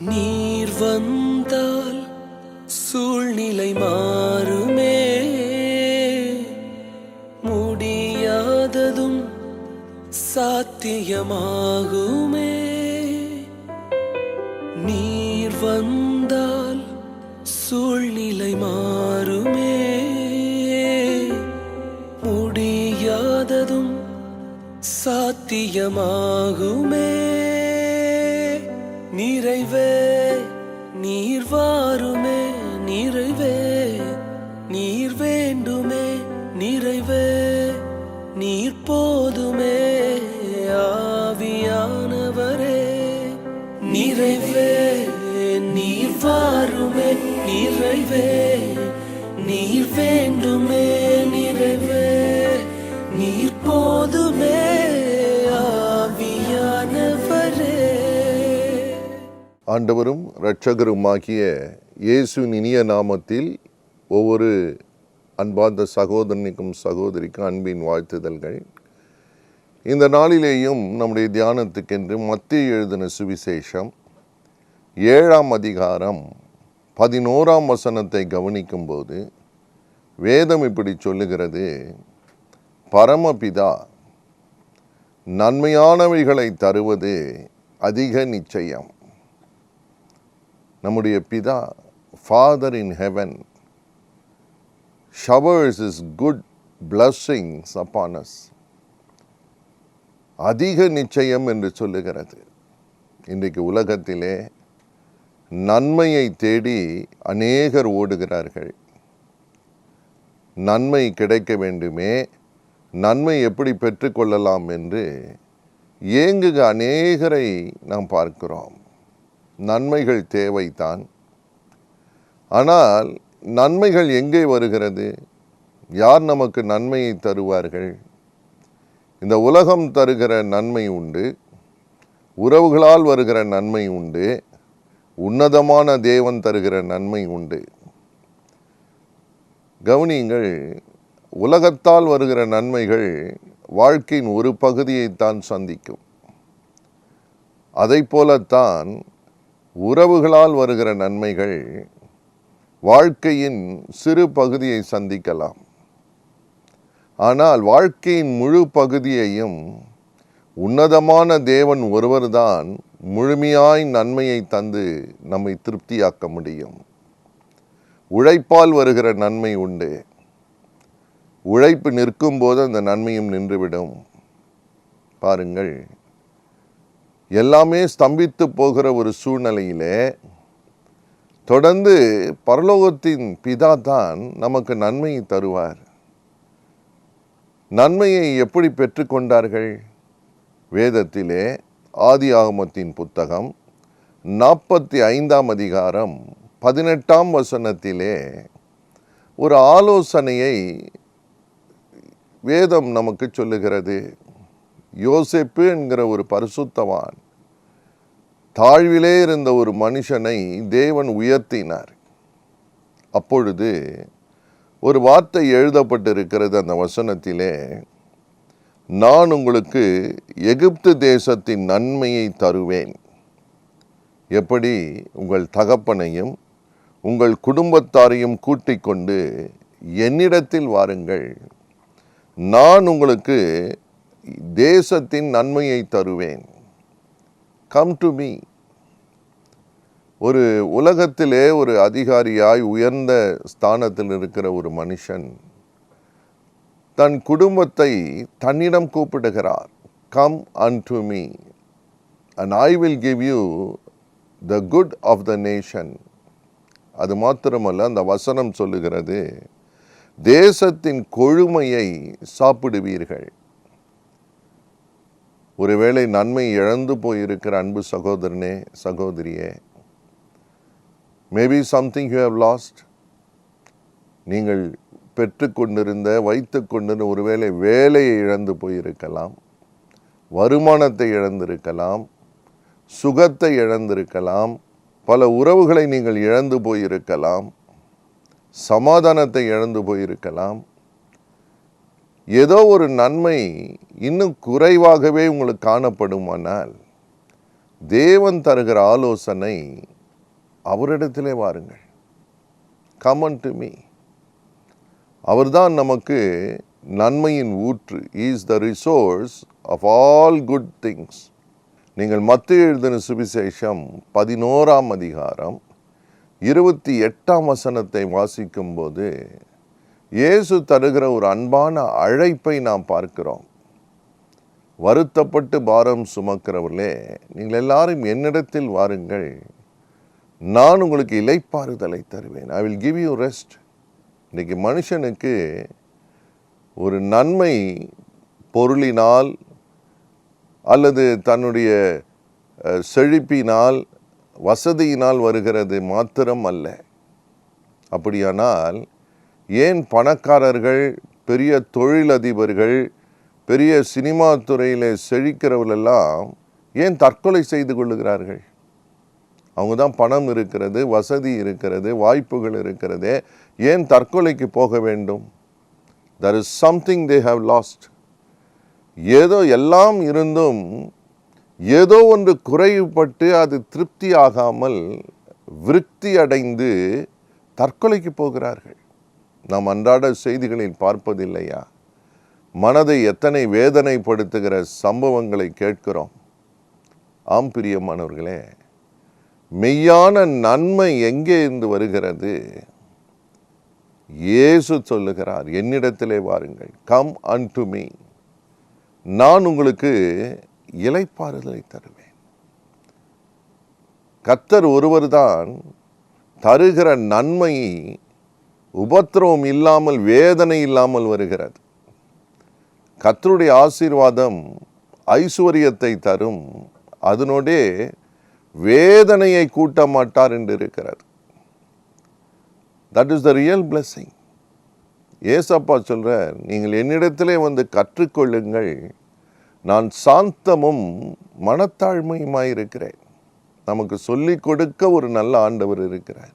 நீர் வந்தால் சூழ்நிலை மாறுமே, முடியாததும் சாத்தியமாகுமே. நீர் வந்தால் சூழ்நிலை மாறுமே, முடியாததும் சாத்தியமாகுமே. நிறைவே நீர் வாருமே, நிறைவே நீர் வேண்டுமே, நிறைவே நீர் போதுமே. ஆவியானவரே நிறைவே நீர் வாருமே, நிறைவே நீர் வேண்டுமே, நிறைவே நீர் போதுமே. ஆவியானவரே. ஆண்டவரும் இரட்சகருமாகிய இயேசுவின் இனிய நாமத்தில் ஒவ்வொரு அன்பார்ந்த சகோதரனுக்கும் சகோதரிக்கும் அன்பின் வாழ்த்துதல்கள். இந்த நாளிலேயும் நம்முடைய தியானத்துக்கென்று மத்தேயு எழுதின சுவிசேஷம் 7ஆம் அதிகாரம் 11ஆம் வசனத்தை கவனிக்கும்போது வேதம் இப்படி சொல்லுகிறது: பரமபிதா நன்மையானவைகளை தருவது அதிக நிச்சயம். நம்முடைய பிதா, Father in heaven, showers his good blessings upon us. அதிக நிச்சயம் என்று சொல்லுகிறது. இன்றைக்கு உலகத்திலே நன்மையை தேடி அநேகர் ஓடுகிறார்கள். நன்மை கிடைக்க வேண்டுமே, நன்மை எப்படி பெற்றுக்கொள்ளலாம் என்று ஏங்குக அநேகரை நாம் பார்க்கிறோம். நன்மைகள் தேவைத்தான். ஆனால் நன்மைகள் எங்கே வருகிறது? யார் நமக்கு நன்மையை தருவார்கள்? இந்த உலகம் தருகிற நன்மை உண்டு, உறவுகளால் வருகிற நன்மை உண்டு, உன்னதமான தேவன் தருகிற நன்மை உண்டு. கவனியுங்கள், உலகத்தால் வருகிற நன்மைகள் வாழ்க்கையின் ஒரு பகுதியைத்தான் சந்திக்கும். அதை போலத்தான் உறவுகளால் வருகிற நன்மைகள் வாழ்க்கையின் சிறு பகுதியை சந்திக்கலாம். ஆனால் வாழ்க்கையின் முழு பகுதியையும் உன்னதமான தேவன் ஒருவர்தான் முழுமையாய் நன்மையை தந்து நம்மை திருப்தியாக்க முடியும். உழைப்பால் வருகிற நன்மை உண்டு. உழைப்பு நிற்கும் போது அந்த நன்மையும் நின்றுவிடும். பாருங்கள், எல்லாமே ஸ்தம்பித்து போகிற ஒரு சூழ்நிலையிலே தொடர்ந்து பரலோகத்தின் பிதா தான் நமக்கு நன்மையை தருவார். நன்மையை எப்படி பெற்றுக்கொண்டார்கள்? வேதத்திலே ஆதியாகமத்தின் புத்தகம் 45ஆம் அதிகாரம் 18ஆம் வசனத்திலே ஒரு ஆலோசனையை வேதம் நமக்கு சொல்லுகிறது. யோசேப்பு என்கிற ஒரு பரிசுத்தவான், தாழ்விலே இருந்த ஒரு மனுஷனை தேவன் உயர்த்தினார். அப்பொழுது ஒரு வார்த்தை எழுதப்பட்டிருக்கிறது அந்த வசனத்திலே: நான் உங்களுக்கு எகிப்து தேசத்தின் நன்மையை தருவேன். எப்படி? உங்கள் தகப்பனையும் உங்கள் குடும்பத்தாரையும் கூட்டிக் கொண்டு என்னிடத்தில் வாருங்கள், நான் உங்களுக்கு தேசத்தின் நன்மையை தருவேன். Come to me. ஒரு உலகத்திலே ஒரு அதிகாரியாய் உயர்ந்த ஸ்தானத்தில் இருக்கிற ஒரு மனுஷன் தன் குடும்பத்தை தன்னிடம் கூப்பிடுகிறார். Come unto me and I will give you the good of the nation. அது மாத்திரமல்ல, அந்த வசனம் சொல்லுகிறது, தேசத்தின் கொழுமையை சாப்பிடுவீர்கள். ஒருவேளை நன்மை இழந்து போயிருக்கிற அன்பு சகோதரனே, சகோதரியே, maybe something you have lost. நீங்கள் பெற்றுக்கொண்டிருந்த, வைத்து கொண்டிருந்த ஒருவேளை வேலையை இழந்து போயிருக்கலாம், வருமானத்தை இழந்திருக்கலாம், சுகத்தை இழந்திருக்கலாம், பல உறவுகளை நீங்கள் இழந்து போயிருக்கலாம், சமாதானத்தை இழந்து போயிருக்கலாம். ஏதோ ஒரு நன்மை இன்னும் குறைவாகவே உங்களுக்கு காணப்படுமானால் தேவன் தருகிற ஆலோசனை, அவரிடத்திலே வாருங்கள். Come unto me. அவர்தான் நமக்கு நன்மையின் ஊற்று. He is the resource of all good things. நீங்கள் மத்தேயு எழுதின சுவிசேஷம் 11ஆம் அதிகாரம் 28ஆம் வசனத்தை வாசிக்கும்போது இயேசு தருகிற ஒரு அன்பான அழைப்பை நாம் பார்க்கிறோம். வருத்தப்பட்டு பாரம் சுமக்கிறவர்களே, நீங்கள் எல்லாரும் என்னிடத்தில் வாருங்கள், நான் உங்களுக்கு இளைப்பாறுதலை தருவேன். I will give you rest. இன்றைக்கி மனுஷனுக்கு ஒரு நன்மை பொருளினால் அல்லது தன்னுடைய செழிப்பினால் வசதியினால் வருகிறது மாத்திரம் அல்ல. அப்படியானால் ஏன் பணக்காரர்கள், பெரிய தொழிலதிபர்கள், பெரிய சினிமா துறையில் செழிக்கிறவர்களெல்லாம் ஏன் தற்கொலை செய்து கொள்ளுகிறார்கள்? அவங்க தான் பணம் இருக்கிறது, வசதி இருக்கிறது, வாய்ப்புகள் இருக்கிறது, ஏன் தற்கொலைக்கு போக வேண்டும்? There is something they have lost. ஏதோ எல்லாம் இருந்தும் ஏதோ ஒன்று குறைவுபட்டு அது திருப்தி ஆகாமல் விருத்தி அடைந்து தற்கொலைக்கு போகிறார்கள். நாம் அன்றாட செய்திகளில் பார்ப்பதில்லையா? மனதை எத்தனை வேதனைப்படுத்துகிற சம்பவங்களை கேட்கிறோம். ஆம் பிரியமானவர்களே, மெய்யான நன்மை எங்கே இருந்து வருகிறது? இயேசு சொல்லுகிறார், என்னிடத்திலே வாருங்கள், கம் unto me, நான் உங்களுக்கு இளைப்பாறுதலை தருவேன். கர்த்தர் ஒருவர்தான் தருகிற நன்மை உபத்திரவம் இல்லாமல், வேதனை இல்லாமல் வருகிறது. கர்த்தருடைய ஆசீர்வாதம் ஐஸ்வர்யத்தை தரும், அதனோடே வேதனையை கூட்ட மாட்டார் என்று இருக்கிறது. That is the real blessing. ஏசப்பா சொல்றார், நீங்கள் என்னிடத்திலே வந்து கற்றுக்கொள்ளுங்கள், நான் சாந்தமும் மனத்தாழ்மையுமாயிருக்கிறேன். நமக்கு சொல்லிக் கொடுக்க ஒரு நல்ல ஆண்டவர் இருக்கிறார்.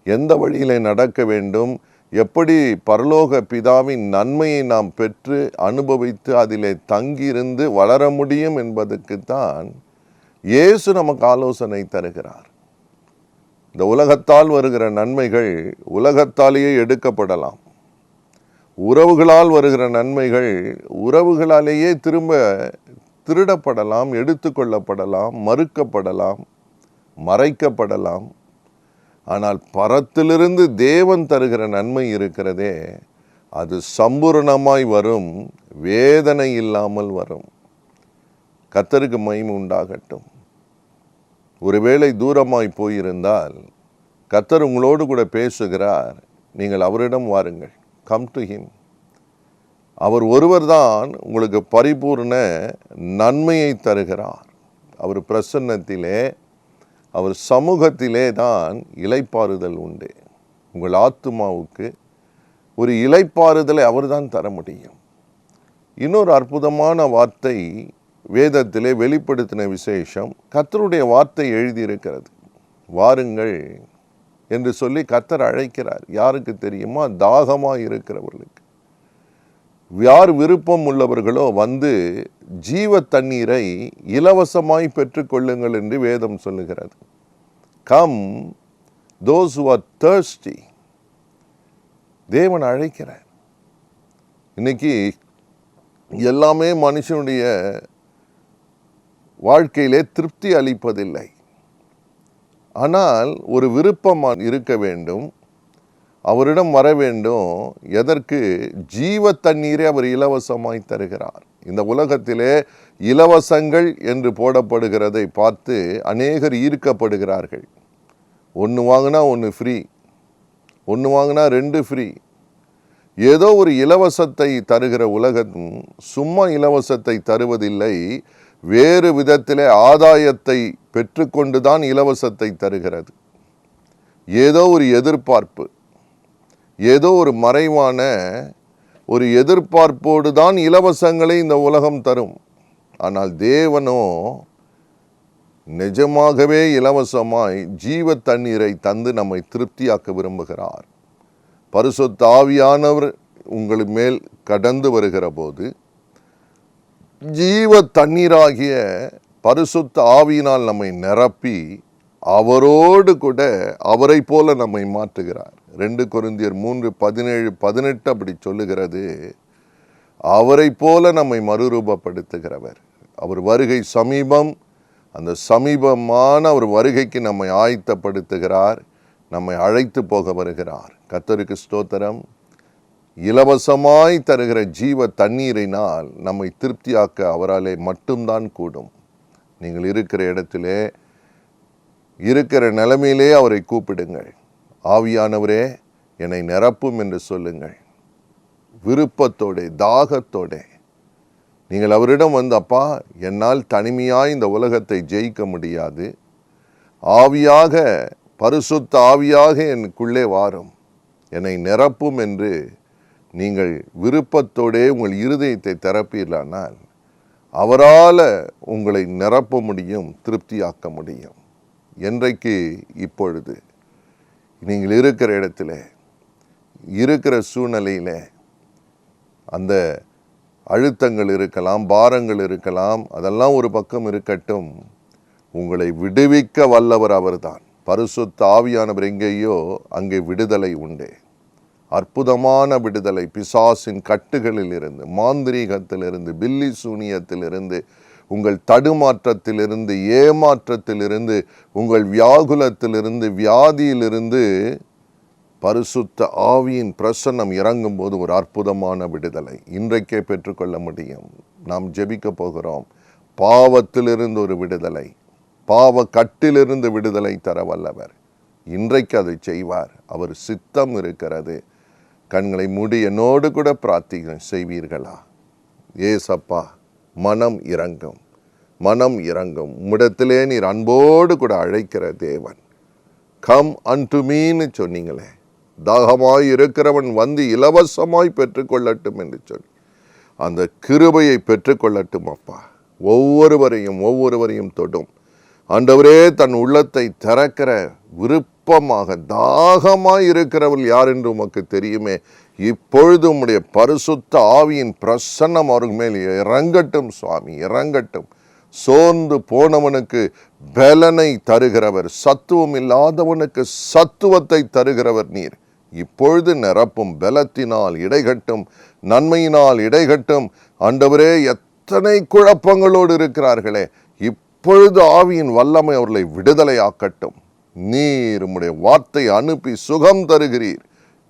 எந்த வழியிலே நடக்க வேண்டும், எப்படி பரலோக பிதாவின் நன்மையை நாம் பெற்று அனுபவித்து அதிலே தங்கியிருந்து வளர முடியும் என்பதற்குத்தான் இயேசு நமக்கு ஆலோசனை தருகிறார். இந்த உலகத்தால் வருகிற நன்மைகள் உலகத்தாலேயே எடுக்கப்படலாம். உறவுகளால் வருகிற நன்மைகள் உறவுகளாலேயே திரும்ப திருடப்படலாம், எடுத்துக்கொள்ளப்படலாம், மறுக்கப்படலாம், மறைக்கப்படலாம். ஆனால் பரத்திலிருந்து தேவன் தருகிற நன்மை இருக்கிறதே, அது சம்பூரணமாய் வரும், வேதனை இல்லாமல் வரும். கர்த்தருக்கு மகிமை உண்டாகட்டும். ஒருவேளை தூரமாய் போயிருந்தால் கர்த்தர் உங்களோடு கூட பேசுகிறார். நீங்கள் அவரிடம் வாருங்கள், கம் டு ஹிம். அவர் ஒருவர் தான் உங்களுக்கு பரிபூர்ண நன்மையை தருகிறார். அவர் பிரசன்னத்திலே, அவர் சமூகத்திலே தான் இளைப்பாறுதல் உண்டு. உங்கள் ஆத்துமாவுக்கு ஒரு இளைப்பாறுதலை அவர் தான் தர முடியும். இன்னொரு அற்புதமான வார்த்தை வேதத்திலே வெளிப்படுத்தின விசேஷம், கர்த்தருடைய வார்த்தை எழுதியிருக்கிறது. வாருங்கள் என்று சொல்லி கர்த்தர் அழைக்கிறார். யாருக்கு தெரியுமா? தாகமாக இருக்கிறவர்களுக்கு. யார் விருப்பம் உள்ளவர்களோ வந்து ஜீவ தண்ணீரை இலவசமாய் பெற்றுக்கொள்ளுங்கள் என்று வேதம் சொல்லுகிறது. Come those who are thirsty. தேவன் அழைக்கிறார். இன்னைக்கு எல்லாமே மனுஷனுடைய வாழ்க்கையிலே திருப்தி அளிப்பதில்லை. ஆனால் ஒரு விருப்பம் இருக்க வேண்டும், அவரிடம் வர வேண்டும். எதற்கு? ஜீவ தண்ணீரை அவர் இலவசமாய் தருகிறார். இந்த உலகத்திலே இலவசங்கள் என்று போடப்படுகிறதை பார்த்து அநேகர் ஈர்க்கப்படுகிறார்கள். ஒன்று வாங்கினா ஒன்று ஃப்ரீ, ஒன்று வாங்கினா 2 ஃப்ரீ. ஏதோ ஒரு இலவசத்தை தருகிற உலகம் சும்மா இலவசத்தை தருவதில்லை, வேறு விதத்திலே ஆதாயத்தை பெற்றுக்கொண்டுதான் இலவசத்தை தருகிறது. ஏதோ ஒரு எதிர்பார்ப்பு, ஏதோ ஒரு மறைவான ஒரு எதிர்பார்ப்போடு தான் இலவசங்களை இந்த உலகம் தரும். ஆனால் தேவனோ நிஜமாகவே இலவசமாய் ஜீவ தண்ணீரை தந்து நம்மை திருப்தியாக்க விரும்புகிறார். பரிசுத்த ஆவியானவர் உங்கள் மேல் கடந்து வருகிற போது ஜீவ தண்ணீராகிய பரிசுத்த ஆவியினால் நம்மை நிரப்பி அவரோடு கூட அவரை போல நம்மை மாற்றுகிறார். 2 கொரிந்தியர் 3:17-18 அப்படி சொல்லுகிறது. அவரை போல நம்மை மறுரூபப்படுத்துகிறவர். அவர் வருகை சமீபம். அந்த சமீபமான அவர் வருகைக்கு நம்மை ஆயத்தப்படுத்துகிறார். நம்மை அழைத்து போக வருகிறார். கர்த்தருக்கு ஸ்தோத்திரம். இலவசமாய் தருகிற ஜீவ தண்ணீரினால் நம்மை திருப்தியாக்க அவராலே மட்டும்தான் கூடும். நீங்கள் இருக்கிற இடத்திலே, இருக்கிற நிலைமையிலே அவரை கூப்பிடுங்கள். ஆவியானவரே என்னை நிரப்பும் என்று சொல்லுங்கள். விருப்பத்தோட, தாகத்தோட நீங்கள் அவரிடம் வந்து, அப்பா என்னால் தனிமையாய் இந்த உலகத்தை ஜெயிக்க முடியாது, ஆவியாக, பரிசுத்த ஆவியாக எனக்குள்ளே வாரும், என்னை நிரப்பும் என்று நீங்கள் விருப்பத்தோடே உங்கள் இருதயத்தை திறப்பீர்களானால் அவரால் உங்களை நிரப்ப முடியும், திருப்தியாக்க முடியும். என்றைக்கு? இப்பொழுது நீங்கள் இருக்கிற இடத்துல, இருக்கிற சூழ்நிலையில் அந்த அழுத்தங்கள் இருக்கலாம், பாரங்கள் இருக்கலாம், அதெல்லாம் ஒரு பக்கம் இருக்கட்டும். உங்களை விடுவிக்க வல்லவர் அவர்தான். பரிசுத்த ஆவியானவர் எங்கேயோ அங்கே விடுதலை உண்டே. அற்புதமான விடுதலை. பிசாசின் கட்டுகளில் இருந்து, மாந்திரீகத்திலிருந்து, பில்லி சூனியத்திலிருந்து, உங்கள் தடுமாற்றத்திலிருந்து, ஏமாற்றத்திலிருந்து, உங்கள் வியாகுலத்திலிருந்து, வியாதியிலிருந்து பரிசுத்த ஆவியின் பிரசன்னம் இறங்கும் போது ஒரு அற்புதமான விடுதலை இன்றைக்கே பெற்றுக்கொள்ள முடியும். நாம் ஜெபிக்க போகிறோம். பாவத்திலிருந்து ஒரு விடுதலை, பாவ கட்டிலிருந்து விடுதலை தர வல்லவர். இன்றைக்கு அதை செய்வார். அவர் சித்தம் இருக்கிறது. கண்களை மூடி என்னோடு கூட பிரார்த்தனை செய்வீர்களா? ஏசப்பா, மனம் இறங்கும், மனம் இறங்கும். உம்மிடத்திலே நீர் அன்போடு கூட அழைக்கிற தேவன். கம் அன்டு மீன்னு சொன்னீங்களே, தாகமாய் இருக்கிறவன் வந்து இலவசமாய் பெற்றுக்கொள்ளட்டும் என்று சொல்லி அந்த கிருபையை பெற்றுக்கொள்ளட்டும் அப்பா. ஒவ்வொருவரையும் தொடும் ஆண்டவரே. தன் உள்ளத்தை திறக்கிற விருப்பமாக, தாகமாய் இருக்கிறவள் யார் என்று உமக்கு தெரியுமே. இப்பொழுது உம்முடைய பரிசுத்த ஆவியின் பிரசன்னம் அவர்கள் மேல் இறங்கட்டும் சுவாமி, இறங்கட்டும். சோர்ந்து போனவனுக்கு பலனை தருகிறவர், சத்துவம் இல்லாதவனுக்கு சத்துவத்தை தருகிறவர் நீர். இப்பொழுது நிரப்பும். பலத்தினால் இடைகட்டும், நன்மையினால் இடைகட்டும். ஆண்டவரே, எத்தனை குழப்பங்களோடு இருக்கிறார்களே, இப்பொழுது ஆவியின் வல்லமை அவர்களை விடுதலை ஆக்கட்டும். நீர் உம்முடைய வார்த்தை அனுப்பி சுகம் தருகிறீர்.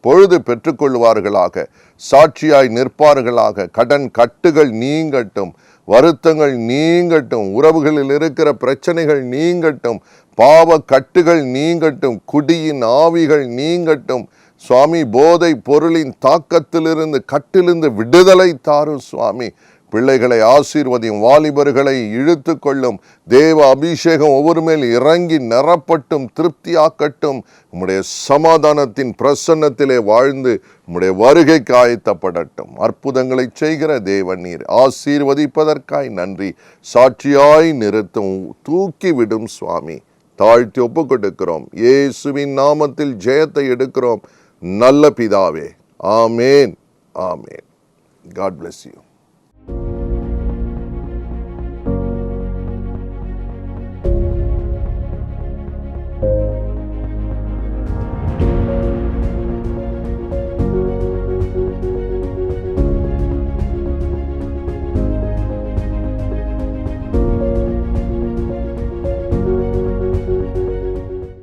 பொழுது பெற்றுக்கொள்வார்களாக, சாட்சியாய் நிற்பார்களாக. கடன் கட்டுகள் நீங்கட்டும், வருத்தங்கள் நீங்கட்டும், உறவுகளில் இருக்கிற பிரச்சனைகள் நீங்கட்டும், பாவ கட்டுகள் நீங்கட்டும், குடியின் ஆவிகள் நீங்கட்டும். சுவாமி, போதை பொருளின் தாக்கத்திலிருந்து, கட்டிலிருந்து விடுதலை தாரும் சுவாமி. பிள்ளைகளை ஆசீர்வதியும், வாலிபர்களை இழுத்து கொள்ளும். தேவ அபிஷேகம் ஒவ்வொரு மேல் இறங்கி நிரப்பட்டும், திருப்தியாக்கட்டும். உம்முடைய சமாதானத்தின் பிரசன்னத்திலே வாழ்ந்து உம்முடைய வருகைக்கு ஆயத்தப்படட்டும். அற்புதங்களை செய்கிற தேவன் நீர். ஆசீர்வதிப்பதற்காய் நன்றி. சாட்சியாய் நிறுத்தும், தூக்கிவிடும் சுவாமி. தாழ்த்தி ஒப்பு கொடுக்கிறோம். இயேசுவின் நாமத்தில் ஜெயத்தை எடுக்கிறோம் நல்ல பிதாவே. ஆமேன், ஆமேன். God bless you.